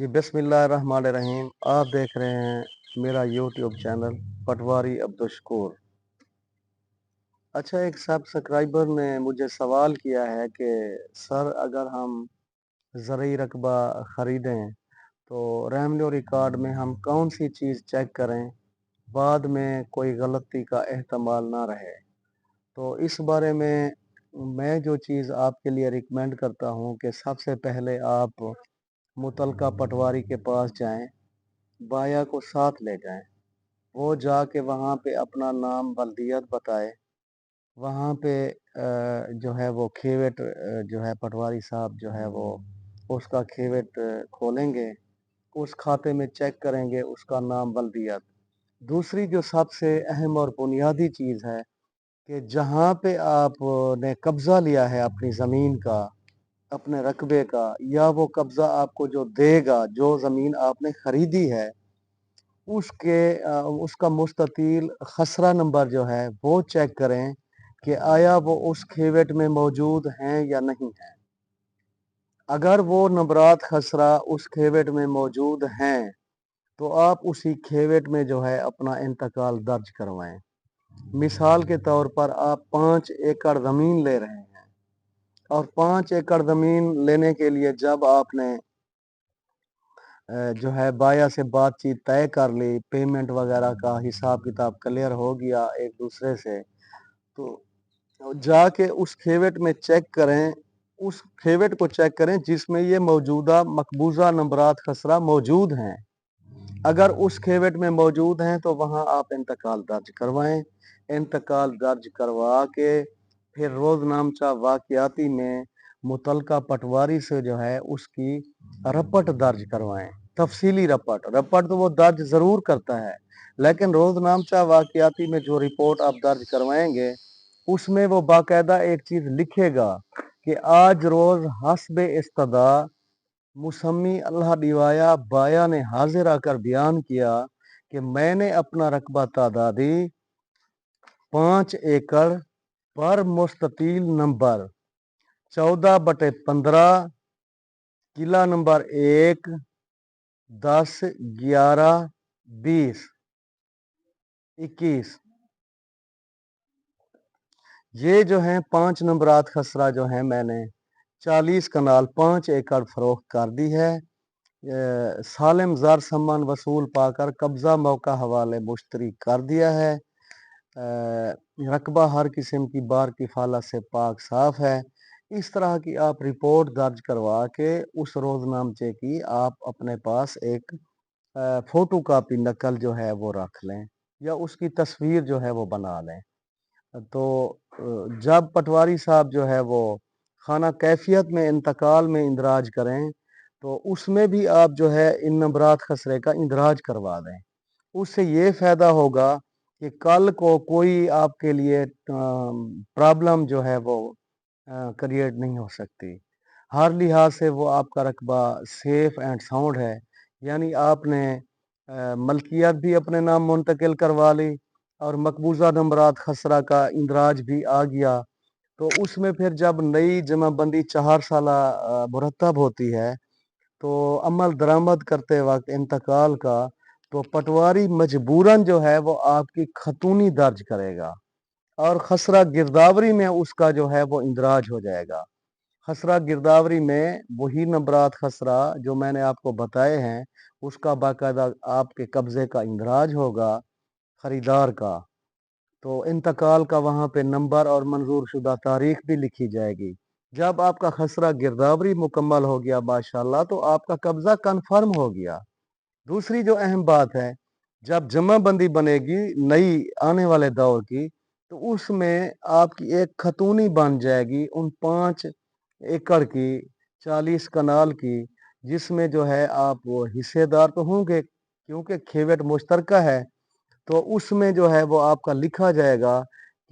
जी बिस्मिल्लाहिर्रहमानिर्रहीम। आप देख रहे हैं मेरा यूट्यूब चैनल पटवारी अब्दुल शकूर। अच्छा, एक सब्सक्राइबर ने मुझे सवाल किया है कि सर, अगर हम ज़रूरी रकबा ख़रीदें तो रेवेन्यू रिकॉर्ड में हम कौन सी चीज़ चेक करें, बाद में कोई गलती का एहतमाल ना रहे। तो इस बारे में मैं जो चीज़ आपके लिए रिकमेंड करता हूँ कि सबसे पहले आप मुतलका पटवारी के पास जाएं, बाया को साथ ले जाएं। वो जाके वहाँ पे अपना नाम बल्दियत बताए। वहाँ पे जो है वो खेवेट जो है पटवारी साहब जो है वो उसका खेवेट खोलेंगे, उस खाते में चेक करेंगे उसका नाम बल्दियत। दूसरी जो सबसे अहम और बुनियादी चीज़ है कि जहाँ पे आपने कब्ज़ा लिया है अपनी ज़मीन का, अपने रकबे का, या वो कब्ज़ा आपको जो देगा, जो ज़मीन आपने ख़रीदी है, उसका मुस्ततील खसरा नंबर जो है वो चेक करें कि आया वो उस खेवेट में मौजूद हैं या नहीं है। अगर वो नंबरात खसरा उस खेवेट में मौजूद हैं तो आप उसी खेवेट में जो है अपना इंतकाल दर्ज करवाएं। मिसाल के तौर पर आप 5 एकड़ ज़मीन ले रहे हैं और 5 एकड़ ज़मीन लेने के लिए जब आपने जो है बाया से बातचीत तय कर ली, पेमेंट वगैरह का हिसाब किताब क्लियर हो गया एक दूसरे से, तो जाके उस खेवेट में चेक करें, उस खेवेट को चेक करें जिसमें ये मौजूदा मकबूजा नंबरात खसरा मौजूद हैं। अगर उस खेवेट में मौजूद हैं तो वहाँ आप इंतकाल दर्ज करवाएं। इंतकाल दर्ज करवा के फिर रोजनामचा वाकयाती में मुतलका पटवारी से जो है उसकी रपट दर्ज करवाएं। तफसीली रपट तो वो दर्ज ज़रूर करता है, लेकिन रोजनामचा वाकयाती में जो रिपोर्ट आप दर्ज करवाएंगे उसमें वो बाकायदा एक चीज़ लिखेगा कि आज रोज़ हस्बे इस्तदा मुसम्मी अल्लाह दिवाया बाया ने हाजिर आकर बयान किया कि मैंने अपना रकबा तादादी 5 एकड़ पर मुस्ततील नंबर 14/15 किला नंबर 1 10 11 20 21 ये जो हैं 5 नंबरात खसरा जो हैं मैंने 40 कनाल 5 एकड़ फरोख्त कर दी है। सालिम ज़र सम्मान वसूल पाकर कब्ज़ा मौका हवाले मुश्तरी कर दिया है। रकबा हर किस्म की बार की फाला से पाक साफ है। इस तरह की आप रिपोर्ट दर्ज करवा के उस रोजनामचे की आप अपने पास एक फोटो कापी नकल जो है वो रख लें या उसकी तस्वीर जो है वो बना लें। तो जब पटवारी साहब जो है वो खाना कैफियत में इंतकाल में इंदराज करें तो उसमें भी आप जो है इन नंबरात खसरे का इंदराज करवा दें। उससे ये फ़ायदा होगा कि कल को कोई आपके लिए प्रॉब्लम जो है वो क्रिएट नहीं हो सकती। हर लिहाज से वो आपका रकबा सेफ एंड साउंड है, यानी आपने मलकियत भी अपने नाम मुंतकिल करवा ली और मकबूजा नंबरात खसरा का इंदराज भी आ गया। तो उसमें फिर जब नई जमाबंदी 4 साला मुरतब होती है तो अमल दरामद करते वक्त इंतकाल का, तो पटवारी मजबूरन जो है वो आपकी खतूनी दर्ज करेगा और खसरा गिरदावरी में उसका जो है वो इंदराज हो जाएगा। खसरा गिरदावरी में वही नंबरात खसरा जो मैंने आपको बताए हैं उसका बाकायदा आपके कब्जे का इंदराज होगा खरीदार का। तो इंतकाल का वहाँ पे नंबर और मंजूर शुदा तारीख भी लिखी जाएगी। जब आपका खसरा गिरदावरी मुकम्मल हो गया माशाल्लाह, तो आपका कब्जा कन्फर्म हो गया। दूसरी जो अहम बात है, जब जमाबंदी बनेगी नई आने वाले दौर की, तो उसमें आपकी एक खतूनी बन जाएगी उन 5 एकड़ की 40 कनाल की, जिसमें जो है आप वो हिस्सेदार तो होंगे क्योंकि खेवेट मुश्तरका है। तो उसमें जो है वो आपका लिखा जाएगा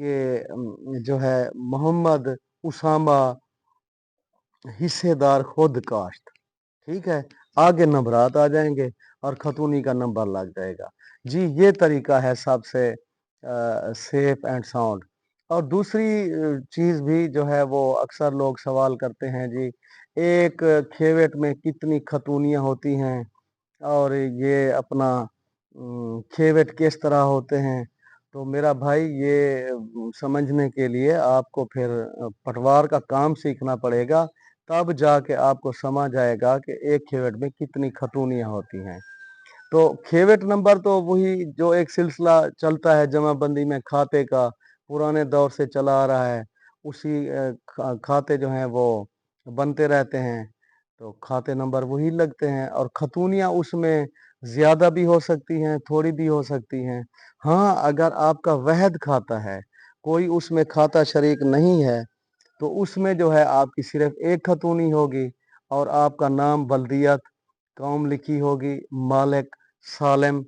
कि जो है मोहम्मद उसामा हिस्सेदार खुद काश्त। ठीक है, आगे नंबरात आ जाएंगे और खतूनी का नंबर लग जाएगा। जी, ये तरीका है सबसे सेफ एंड साउंड। और दूसरी चीज़ भी जो है वो अक्सर लोग सवाल करते हैं जी एक खेवेट में कितनी खतूनियाँ होती हैं और ये अपना खेवेट किस तरह होते हैं। तो मेरा भाई ये समझने के लिए आपको फिर पटवार का काम सीखना पड़ेगा, तब जाके आपको समझ आएगा कि एक खेवेट में कितनी खतूनियाँ होती हैं। तो खेवेट नंबर तो वही जो एक सिलसिला चलता है जमाबंदी में खाते का, पुराने दौर से चला आ रहा है, उसी खाते जो हैं वो बनते रहते हैं, तो खाते नंबर वही लगते हैं और खतूनियाँ उसमें ज़्यादा भी हो सकती हैं, थोड़ी भी हो सकती हैं। हाँ, अगर आपका वहद खाता है, कोई उसमें खाता शरीक नहीं है, तो उसमें जो है आपकी सिर्फ़ एक खतूनी होगी और आपका नाम बल्दियत, कौम लिखी होगी, मालिक, सालिम,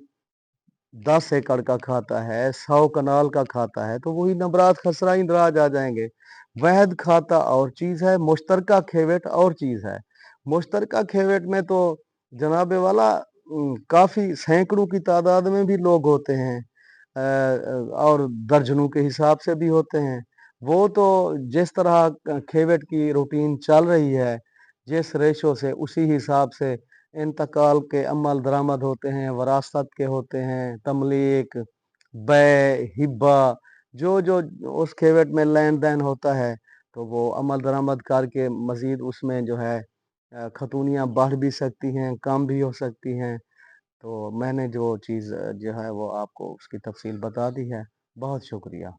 10 एकड़ का खाता है, 100 कनाल का खाता है, तो वही नबरात खसरा इंदराज आ जाएँगे। वहद खाता और चीज़ है, मुश्तरका खेवेट और चीज़ है। मुश्तरका खेवेट में तो जनाब वाला काफ़ी सैकड़ों की तादाद में भी लोग होते हैं और दर्जनों के हिसाब से भी होते हैं। वो तो जिस तरह खेवेट की रूटीन चल रही है, जिस रेशो से उसी हिसाब से इंतकाल के अमल दरामद होते हैं, वरासत के होते हैं, तमलीक, बै, हिब्बा, जो उस खेवेट में लेन-देन होता है, तो वो अमल दरामद करके मज़ीद उसमें जो है खतूनियाँ बढ़ भी सकती हैं, कम भी हो सकती हैं। तो मैंने जो चीज़ जो है वो आपको उसकी तफ़सील बता दी है। बहुत शुक्रिया।